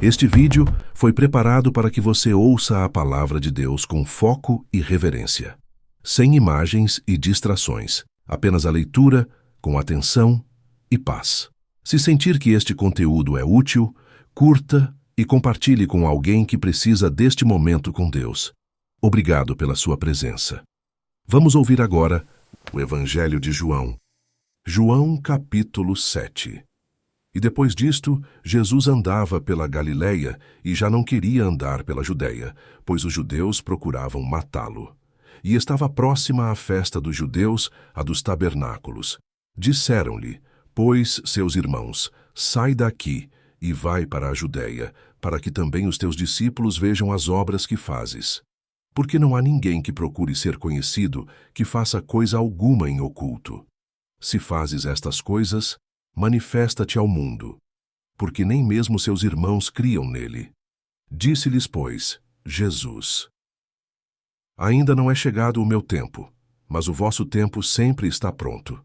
Este vídeo foi preparado para que você ouça a palavra de Deus com foco e reverência, sem imagens e distrações, apenas a leitura, com atenção e paz. Se sentir que este conteúdo é útil, curta e compartilhe com alguém que precisa deste momento com Deus. Obrigado pela sua presença. Vamos ouvir agora o Evangelho de João. João capítulo 7. E depois disto, Jesus andava pela Galileia e já não queria andar pela Judeia, pois os judeus procuravam matá-lo. E estava próxima a festa dos judeus, a dos tabernáculos. Disseram-lhe, pois, seus irmãos, sai daqui e vai para a Judeia, para que também os teus discípulos vejam as obras que fazes. Porque não há ninguém que procure ser conhecido, que faça coisa alguma em oculto. Se fazes estas coisas, manifesta-te ao mundo, porque nem mesmo seus irmãos criam nele. Disse-lhes, pois, Jesus: Ainda não é chegado o meu tempo, mas o vosso tempo sempre está pronto.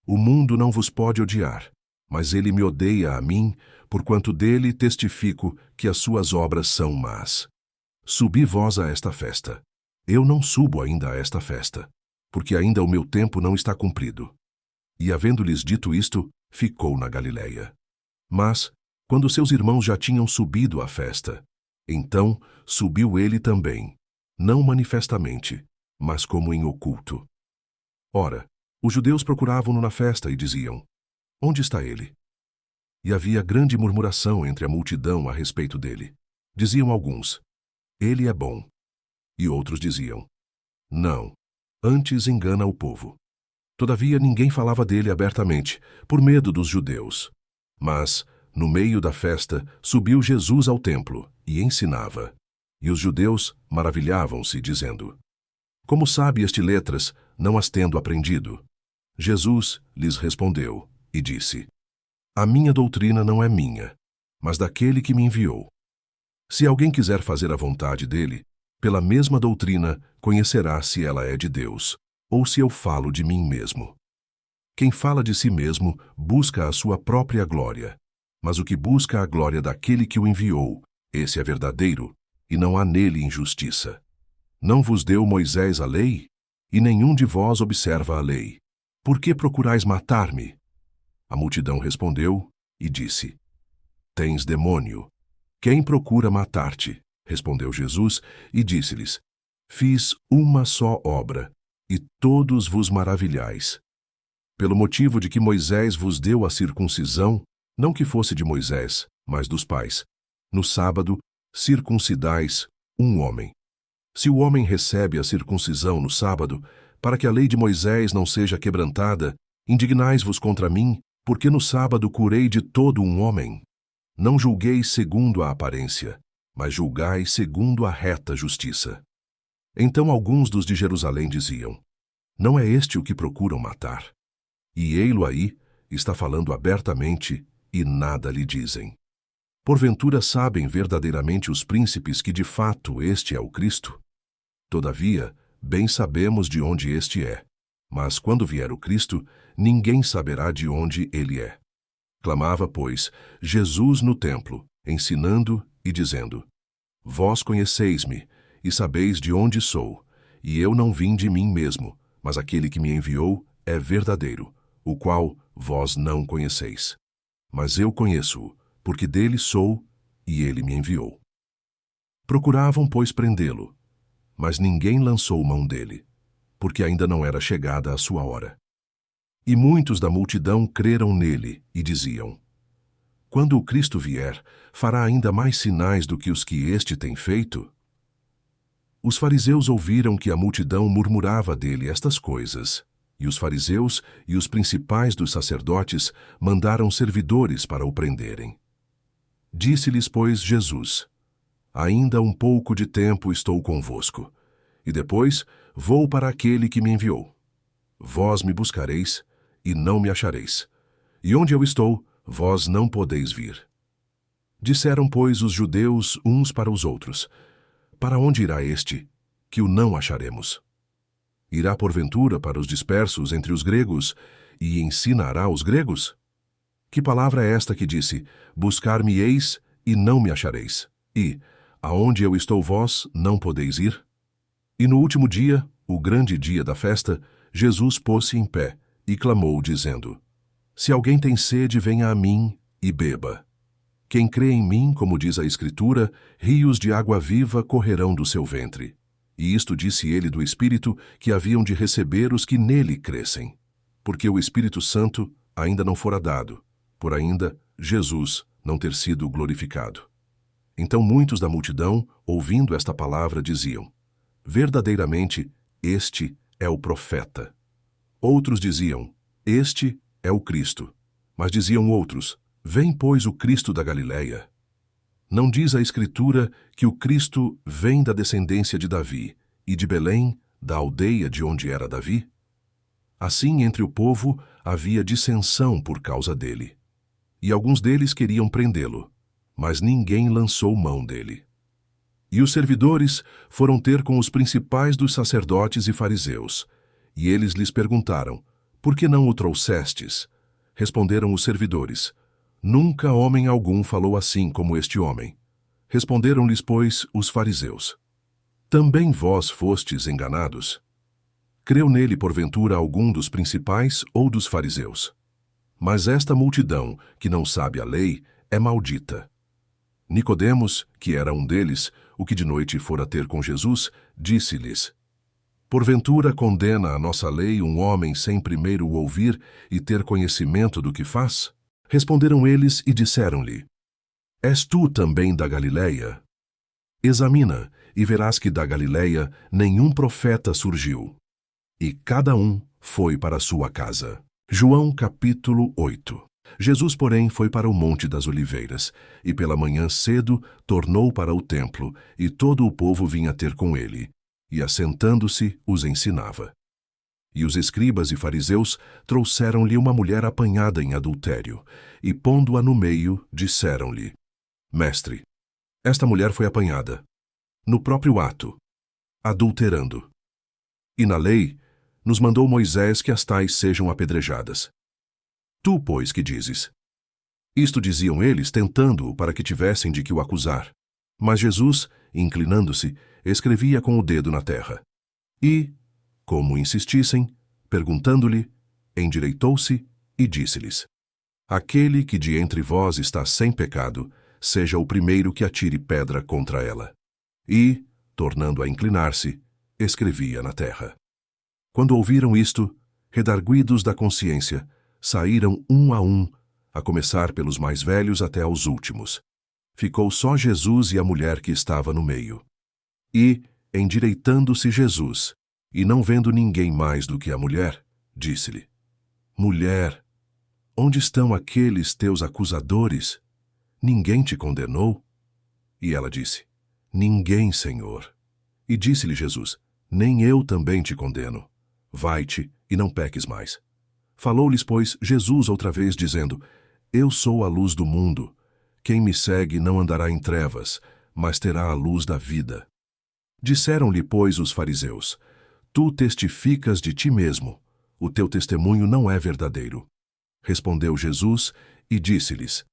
O mundo não vos pode odiar, mas ele me odeia a mim, porquanto dele testifico que as suas obras são más. Subi vós a esta festa. Eu não subo ainda a esta festa, porque ainda o meu tempo não está cumprido. E havendo-lhes dito isto, ficou na Galileia. Mas, quando seus irmãos já tinham subido à festa, então subiu ele também, não manifestamente, mas como em oculto. Ora, os judeus procuravam-no na festa e diziam: Onde está ele? E havia grande murmuração entre a multidão a respeito dele. Diziam alguns: Ele é bom. E outros diziam: Não, antes engana o povo. Todavia ninguém falava dele abertamente, por medo dos judeus. Mas, no meio da festa, subiu Jesus ao templo e ensinava. E os judeus maravilhavam-se, dizendo: Como sabe este letras, não as tendo aprendido? Jesus lhes respondeu e disse: A minha doutrina não é minha, mas daquele que me enviou. Se alguém quiser fazer a vontade dele, pela mesma doutrina conhecerá se ela é de Deus, ou se eu falo de mim mesmo. Quem fala de si mesmo busca a sua própria glória, mas o que busca a glória daquele que o enviou, esse é verdadeiro, e não há nele injustiça. Não vos deu Moisés a lei? E nenhum de vós observa a lei. Por que procurais matar-me? A multidão respondeu e disse: Tens demônio. Quem procura matar-te? Respondeu Jesus e disse-lhes: Fiz uma só obra, e todos vos maravilhais. Pelo motivo de que Moisés vos deu a circuncisão, não que fosse de Moisés, mas dos pais. No sábado, circuncidais um homem. Se o homem recebe a circuncisão no sábado, para que a lei de Moisés não seja quebrantada, indignais-vos contra mim, porque no sábado curei de todo um homem. Não julgueis segundo a aparência, mas julgai segundo a reta justiça. Então alguns dos de Jerusalém diziam: Não é este o que procuram matar? E ei-lo aí, está falando abertamente, e nada lhe dizem. Porventura sabem verdadeiramente os príncipes que de fato este é o Cristo? Todavia, bem sabemos de onde este é. Mas quando vier o Cristo, ninguém saberá de onde ele é. Clamava, pois, Jesus no templo, ensinando e dizendo: Vós conheceis-me, e sabeis de onde sou, e eu não vim de mim mesmo, mas aquele que me enviou é verdadeiro, o qual vós não conheceis. Mas eu conheço-o, porque dele sou, e ele me enviou. Procuravam, pois, prendê-lo, mas ninguém lançou mão dele, porque ainda não era chegada a sua hora. E muitos da multidão creram nele e diziam: Quando o Cristo vier, fará ainda mais sinais do que os que este tem feito? Os fariseus ouviram que a multidão murmurava dele estas coisas, e os fariseus e os principais dos sacerdotes mandaram servidores para o prenderem. Disse-lhes, pois, Jesus: Ainda um pouco de tempo estou convosco, e depois vou para aquele que me enviou. Vós me buscareis, e não me achareis. E onde eu estou, vós não podeis vir. Disseram, pois, os judeus uns para os outros: Para onde irá este, que o não acharemos? Irá porventura para os dispersos entre os gregos, e ensinará os gregos? Que palavra é esta que disse: Buscar-me-eis, e não me achareis. E, aonde eu estou vós, não podeis ir? E no último dia, o grande dia da festa, Jesus pôs-se em pé e clamou, dizendo: Se alguém tem sede, venha a mim e beba. Quem crê em mim, como diz a Escritura, rios de água viva correrão do seu ventre. E isto disse ele do Espírito que haviam de receber os que nele crescem. Porque o Espírito Santo ainda não fora dado, por ainda Jesus não ter sido glorificado. Então muitos da multidão, ouvindo esta palavra, diziam: Verdadeiramente, este é o profeta. Outros diziam: Este é o Cristo. Mas diziam outros: Vem, pois, o Cristo da Galileia. Não diz a Escritura que o Cristo vem da descendência de Davi e de Belém, da aldeia de onde era Davi? Assim, entre o povo havia dissensão por causa dele. E alguns deles queriam prendê-lo, mas ninguém lançou mão dele. E os servidores foram ter com os principais dos sacerdotes e fariseus, e eles lhes perguntaram: Por que não o trouxestes? Responderam os servidores: Nunca homem algum falou assim como este homem. Responderam-lhes, pois, os fariseus: Também vós fostes enganados? Creu nele, porventura, algum dos principais ou dos fariseus? Mas esta multidão, que não sabe a lei, é maldita. Nicodemos, que era um deles, o que de noite fora ter com Jesus, disse-lhes: Porventura condena a nossa lei um homem sem primeiro o ouvir e ter conhecimento do que faz? Responderam eles e disseram-lhe: És tu também da Galileia? Examina, e verás que da Galileia nenhum profeta surgiu. E cada um foi para sua casa. João capítulo 8. Jesus, porém, foi para o Monte das Oliveiras, e pela manhã cedo tornou para o templo, e todo o povo vinha ter com ele, e assentando-se os ensinava. E os escribas e fariseus trouxeram-lhe uma mulher apanhada em adultério, e pondo-a no meio, disseram-lhe: Mestre, esta mulher foi apanhada, no próprio ato, adulterando. E na lei, nos mandou Moisés que as tais sejam apedrejadas. Tu, pois, que dizes? Isto diziam eles, tentando-o para que tivessem de que o acusar. Mas Jesus, inclinando-se, escrevia com o dedo na terra. E, como insistissem, perguntando-lhe, endireitou-se e disse-lhes: Aquele que de entre vós está sem pecado, seja o primeiro que atire pedra contra ela. E, tornando a inclinar-se, escrevia na terra. Quando ouviram isto, redarguidos da consciência, saíram um, a começar pelos mais velhos até aos últimos. Ficou só Jesus e a mulher que estava no meio. E, endireitando-se Jesus, e não vendo ninguém mais do que a mulher, disse-lhe: Mulher, onde estão aqueles teus acusadores? Ninguém te condenou? E ela disse: Ninguém, Senhor. E disse-lhe Jesus: Nem eu também te condeno. Vai-te e não peques mais. Falou-lhes, pois, Jesus outra vez, dizendo: Eu sou a luz do mundo. Quem me segue não andará em trevas, mas terá a luz da vida. Disseram-lhe, pois, os fariseus: Tu testificas de ti mesmo. O teu testemunho não é verdadeiro. Respondeu Jesus e disse-lhes: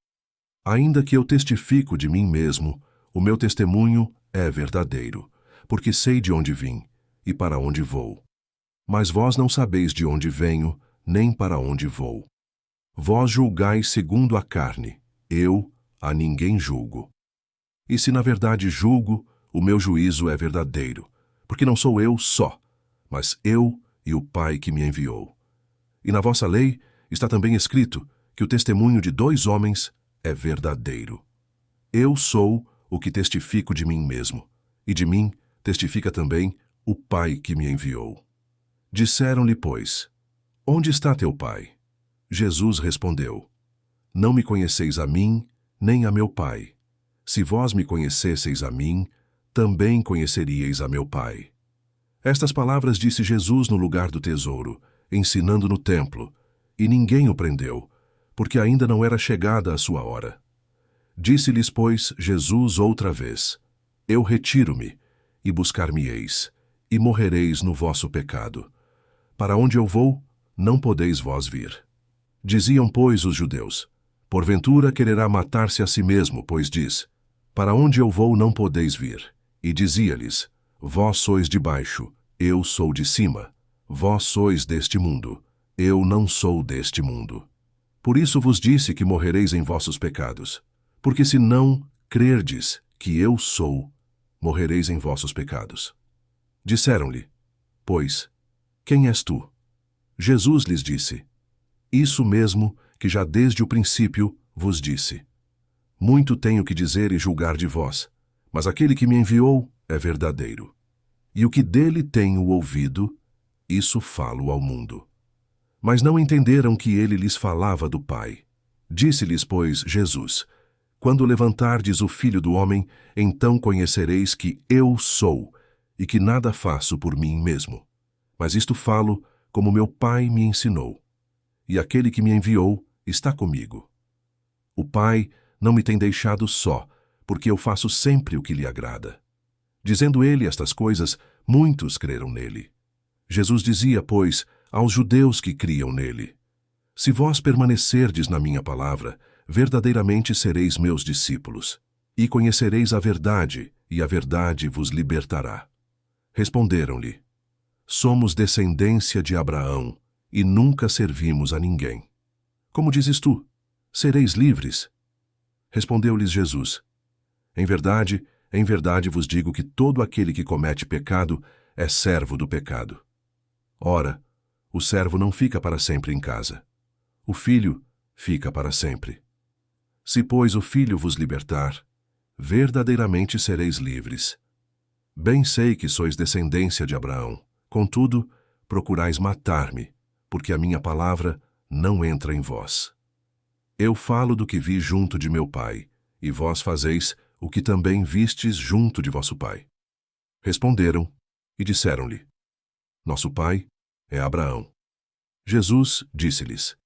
Ainda que eu testifico de mim mesmo, o meu testemunho é verdadeiro, porque sei de onde vim e para onde vou. Mas vós não sabeis de onde venho, nem para onde vou. Vós julgais segundo a carne, eu a ninguém julgo. E se na verdade julgo, o meu juízo é verdadeiro, porque não sou eu só, mas eu e o Pai que me enviou. E na vossa lei está também escrito que o testemunho de 2 homens é verdadeiro. Eu sou o que testifico de mim mesmo, e de mim testifica também o Pai que me enviou. Disseram-lhe, pois: Onde está teu Pai? Jesus respondeu: Não me conheceis a mim, nem a meu Pai. Se vós me conhecesseis a mim, também conheceríeis a meu Pai. Estas palavras disse Jesus no lugar do tesouro, ensinando no templo, e ninguém o prendeu, porque ainda não era chegada a sua hora. Disse-lhes, pois, Jesus outra vez: Eu retiro-me, e buscar-me-eis, e morrereis no vosso pecado. Para onde eu vou, não podeis vós vir. Diziam, pois, os judeus: Porventura quererá matar-se a si mesmo, pois diz: Para onde eu vou não podeis vir. E dizia-lhes: Vós sois de baixo, eu sou de cima. Vós sois deste mundo, eu não sou deste mundo. Por isso vos disse que morrereis em vossos pecados. Porque se não crerdes que eu sou, morrereis em vossos pecados. Disseram-lhe, pois, quem és tu? Jesus lhes disse, isso mesmo que já desde o princípio vos disse. Muito tenho que dizer e julgar de vós, mas aquele que me enviou é verdadeiro. E o que dele tenho ouvido, isso falo ao mundo. Mas não entenderam que ele lhes falava do Pai. Disse-lhes, pois, Jesus, quando levantardes o Filho do Homem, então conhecereis que eu sou, e que nada faço por mim mesmo. Mas isto falo como meu Pai me ensinou. E aquele que me enviou está comigo. O Pai não me tem deixado só, porque eu faço sempre o que lhe agrada. Dizendo ele estas coisas, muitos creram nele. Jesus dizia, pois, aos judeus que criam nele, se vós permanecerdes na minha palavra, verdadeiramente sereis meus discípulos, e conhecereis a verdade, e a verdade vos libertará. Responderam-lhe, somos descendência de Abraão, e nunca servimos a ninguém. Como dizes tu, sereis livres? Respondeu-lhes Jesus, em verdade vos digo que todo aquele que comete pecado é servo do pecado. Ora, o servo não fica para sempre em casa. O filho fica para sempre. Se, pois, o filho vos libertar, verdadeiramente sereis livres. Bem sei que sois descendência de Abraão, contudo, procurais matar-me, porque a minha palavra não entra em vós. Eu falo do que vi junto de meu pai, e vós fazeis o que também vistes junto de vosso pai. Responderam e disseram-lhe, nosso pai é Abraão. Jesus disse-lhes,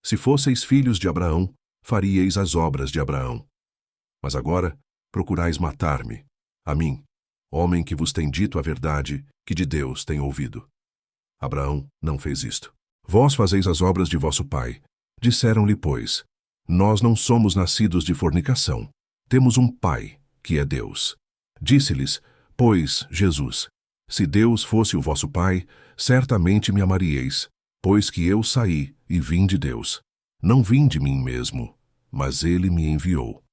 se fosseis filhos de Abraão, faríeis as obras de Abraão. Mas agora procurais matar-me, a mim, homem que vos tem dito a verdade que de Deus tem ouvido. Abraão não fez isto. Vós fazeis as obras de vosso pai. Disseram-lhe, pois, nós não somos nascidos de fornicação. Temos um pai, que é Deus. Disse-lhes, pois, Jesus, se Deus fosse o vosso pai, certamente me amaríeis, pois que eu saí e vim de Deus. Não vim de mim mesmo, mas ele me enviou.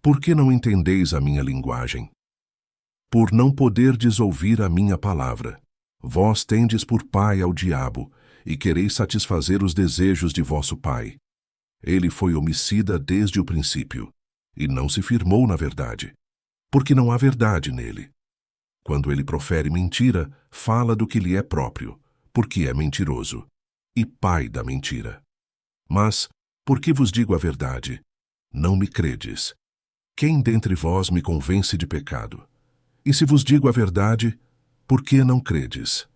Por que não entendeis a minha linguagem? Por não poderdes ouvir a minha palavra. Vós tendes por pai ao diabo, e quereis satisfazer os desejos de vosso pai. Ele foi homicida desde o princípio, e não se firmou na verdade, porque não há verdade nele. Quando ele profere mentira, fala do que lhe é próprio, porque é mentiroso, e pai da mentira. Mas, porque vos digo a verdade, não me credes. Quem dentre vós me convence de pecado? E se vos digo a verdade, por que não credes?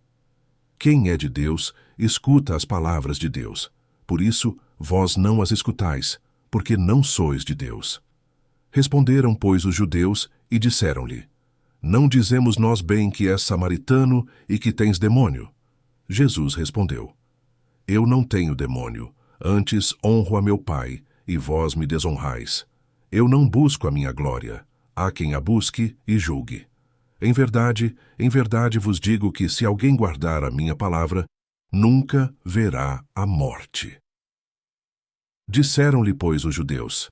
Quem é de Deus, escuta as palavras de Deus. Por isso, vós não as escutais, porque não sois de Deus. Responderam, pois, os judeus e disseram-lhe, não dizemos nós bem que és samaritano e que tens demônio? Jesus respondeu, eu não tenho demônio, antes honro a meu Pai, e vós me desonrais. Eu não busco a minha glória, há quem a busque e julgue. Em verdade vos digo que se alguém guardar a minha palavra, nunca verá a morte. Disseram-lhe, pois, os judeus,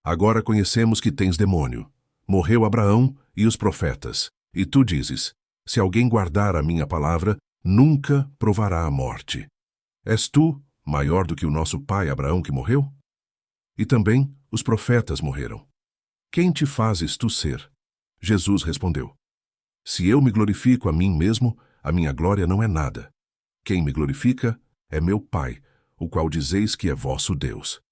agora conhecemos que tens demônio. Morreu Abraão e os profetas, e tu dizes, se alguém guardar a minha palavra, nunca provará a morte. És tu maior do que o nosso pai Abraão que morreu? E também os profetas morreram. Quem te fazes tu ser? Jesus respondeu, se eu me glorifico a mim mesmo, a minha glória não é nada. Quem me glorifica é meu Pai, o qual dizeis que é vosso Deus.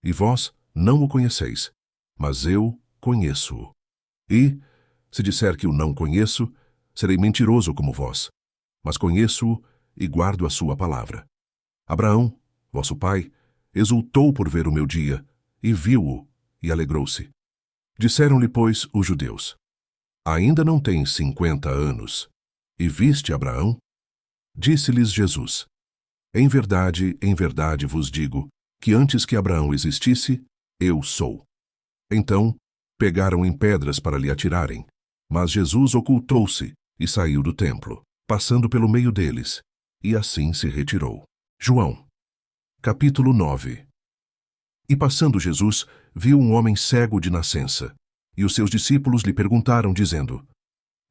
E vós não o conheceis, mas eu conheço-o. E, se disser que o não conheço, serei mentiroso como vós, mas conheço-o e guardo a sua palavra. Abraão, vosso pai, exultou por ver o meu dia, e viu-o, e alegrou-se. Disseram-lhe, pois, os judeus, ainda não tens 50 anos, e viste Abraão? Disse-lhes Jesus, em verdade vos digo, que antes que Abraão existisse, eu sou. Então, Pegaram em pedras para lhe atirarem, mas Jesus ocultou-se e saiu do templo, passando pelo meio deles, e assim se retirou. João, capítulo 9. E passando Jesus, viu um homem cego de nascença, e os seus discípulos lhe perguntaram, dizendo: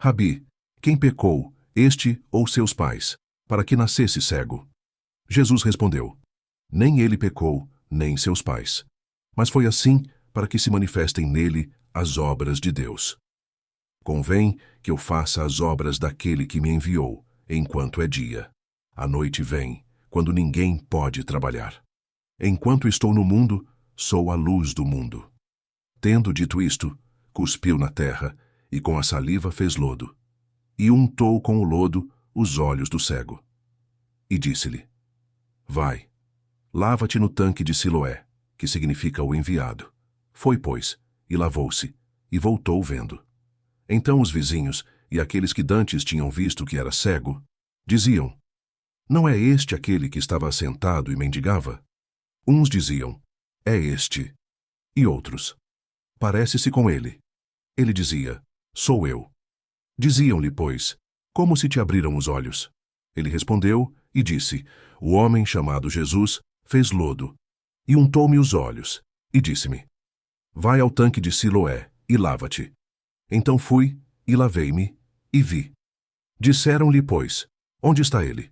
Rabi, quem pecou, este ou seus pais, para que nascesse cego? Jesus respondeu: Nem ele pecou, nem seus pais, mas foi assim para que se manifestem nele as obras de Deus. Convém que eu faça as obras daquele que me enviou, enquanto é dia. A noite vem, quando ninguém pode trabalhar. Enquanto estou no mundo, sou a luz do mundo. Tendo dito isto, cuspiu na terra, e com a saliva fez lodo, e untou com o lodo os olhos do cego. E disse-lhe: Vai, lava-te no tanque de Siloé, que significa o enviado. Foi, pois, e lavou-se, e voltou vendo. Então os vizinhos, e aqueles que dantes tinham visto que era cego, diziam: Não é este aquele que estava assentado e mendigava? Uns diziam: É este. E outros: Parece-se com ele. Ele dizia: Sou eu. Diziam-lhe, pois: Como se te abriram os olhos? Ele respondeu e disse: O homem chamado Jesus fez lodo, e untou-me os olhos, e disse-me: Vai ao tanque de Siloé e lava-te. Então fui, e lavei-me, e vi. Disseram-lhe, pois: Onde está ele?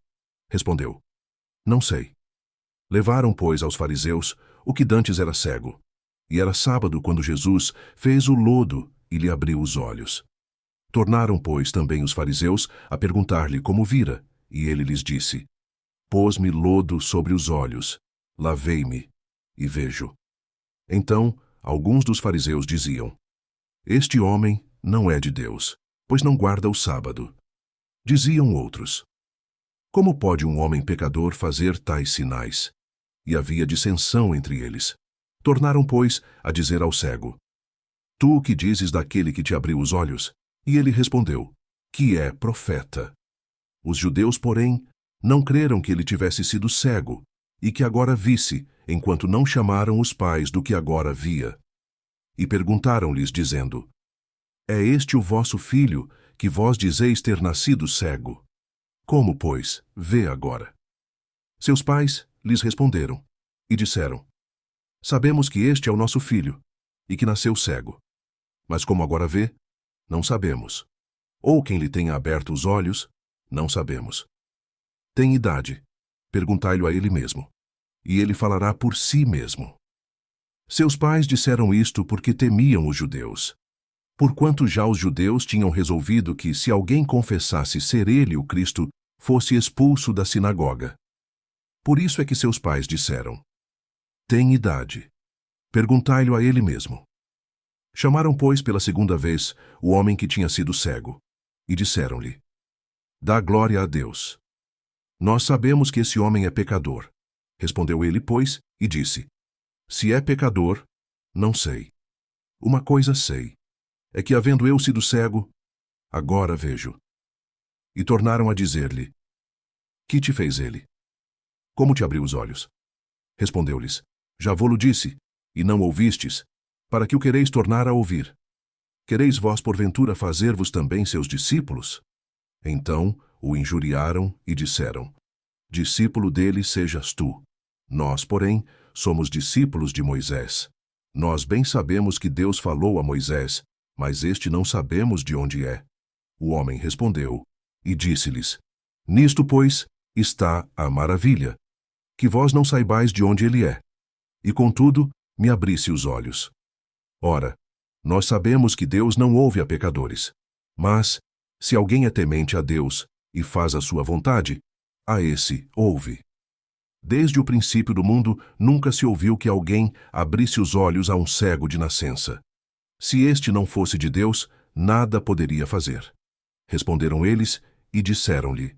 Respondeu: Não sei. Levaram, pois, aos fariseus o que dantes era cego. E era sábado quando Jesus fez o lodo e lhe abriu os olhos. Tornaram, pois, também os fariseus a perguntar-lhe como vira, e ele lhes disse: Pôs-me lodo sobre os olhos, lavei-me, e vejo. Então, alguns dos fariseus diziam: Este homem não é de Deus, pois não guarda o sábado. Diziam outros: Como pode um homem pecador fazer tais sinais? E havia dissensão entre eles. Tornaram, pois, a dizer ao cego: Tu o que dizes daquele que te abriu os olhos? E ele respondeu: Que é profeta. Os judeus, porém, não creram que ele tivesse sido cego, e que agora visse, enquanto não chamaram os pais do que agora via. E perguntaram-lhes, dizendo: É este o vosso filho, que vós dizeis ter nascido cego? Como, pois, vê agora? Seus pais lhes responderam, e disseram: Sabemos que este é o nosso filho, e que nasceu cego. Mas como agora vê, não sabemos. Ou quem lhe tenha aberto os olhos, não sabemos. Tem idade, perguntai-lhe a ele mesmo, e ele falará por si mesmo. Seus pais disseram isto porque temiam os judeus, porquanto já os judeus tinham resolvido que, se alguém confessasse ser ele o Cristo, fosse expulso da sinagoga. Por isso é que seus pais disseram: Tem idade, perguntai-lhe a ele mesmo. Chamaram, pois, pela segunda vez o homem que tinha sido cego, e disseram-lhe: Dá glória a Deus. Nós sabemos que esse homem é pecador. Respondeu ele, pois, e disse: Se é pecador, não sei. Uma coisa sei, é que, havendo eu sido cego, agora vejo. E tornaram a dizer-lhe: Que te fez ele? Como te abriu os olhos? Respondeu-lhes: Já vô-lo disse, e não ouvistes, para que o quereis tornar a ouvir. Quereis vós, porventura, fazer-vos também seus discípulos? Então o injuriaram e disseram: Discípulo dele sejas tu. Nós, porém, somos discípulos de Moisés. Nós bem sabemos que Deus falou a Moisés, mas este não sabemos de onde é. O homem respondeu e disse-lhes: Nisto, pois, está a maravilha, que vós não saibais de onde ele é. E, contudo, me abrisse os olhos. Ora, nós sabemos que Deus não ouve a pecadores. Mas, se alguém é temente a Deus e faz a sua vontade, a esse ouve. Desde o princípio do mundo, nunca se ouviu que alguém abrisse os olhos a um cego de nascença. Se este não fosse de Deus, nada poderia fazer. Responderam eles e disseram-lhe: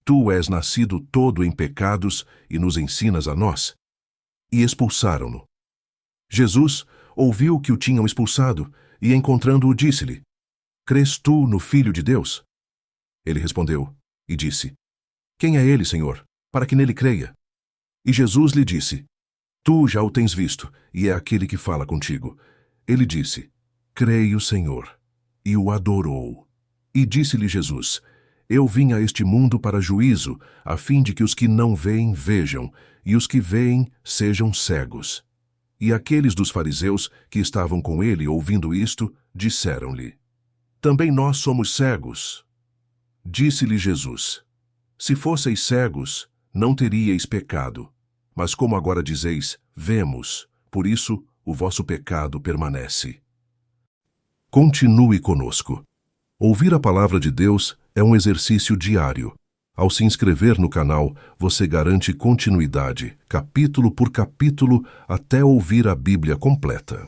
Tu és nascido todo em pecados e nos ensinas a nós? E expulsaram-no. Jesus ouviu que o tinham expulsado e, encontrando-o, disse-lhe: Crês tu no Filho de Deus? Ele respondeu e disse: Quem é ele, Senhor, para que nele creia? E Jesus lhe disse: Tu já o tens visto, e é aquele que fala contigo. Ele disse: Creio, Senhor. E o adorou. E disse-lhe Jesus: Eu vim a este mundo para juízo, a fim de que os que não veem vejam, e os que veem sejam cegos. E aqueles dos fariseus que estavam com ele ouvindo isto, disseram-lhe: Também nós somos cegos. Disse-lhe Jesus: Se fosseis cegos, não teríeis pecado. Mas como agora dizeis, vemos, por isso o vosso pecado permanece. Continue conosco. Ouvir a palavra de Deus é um exercício diário. Ao se inscrever no canal, você garante continuidade, capítulo por capítulo, até ouvir a Bíblia completa.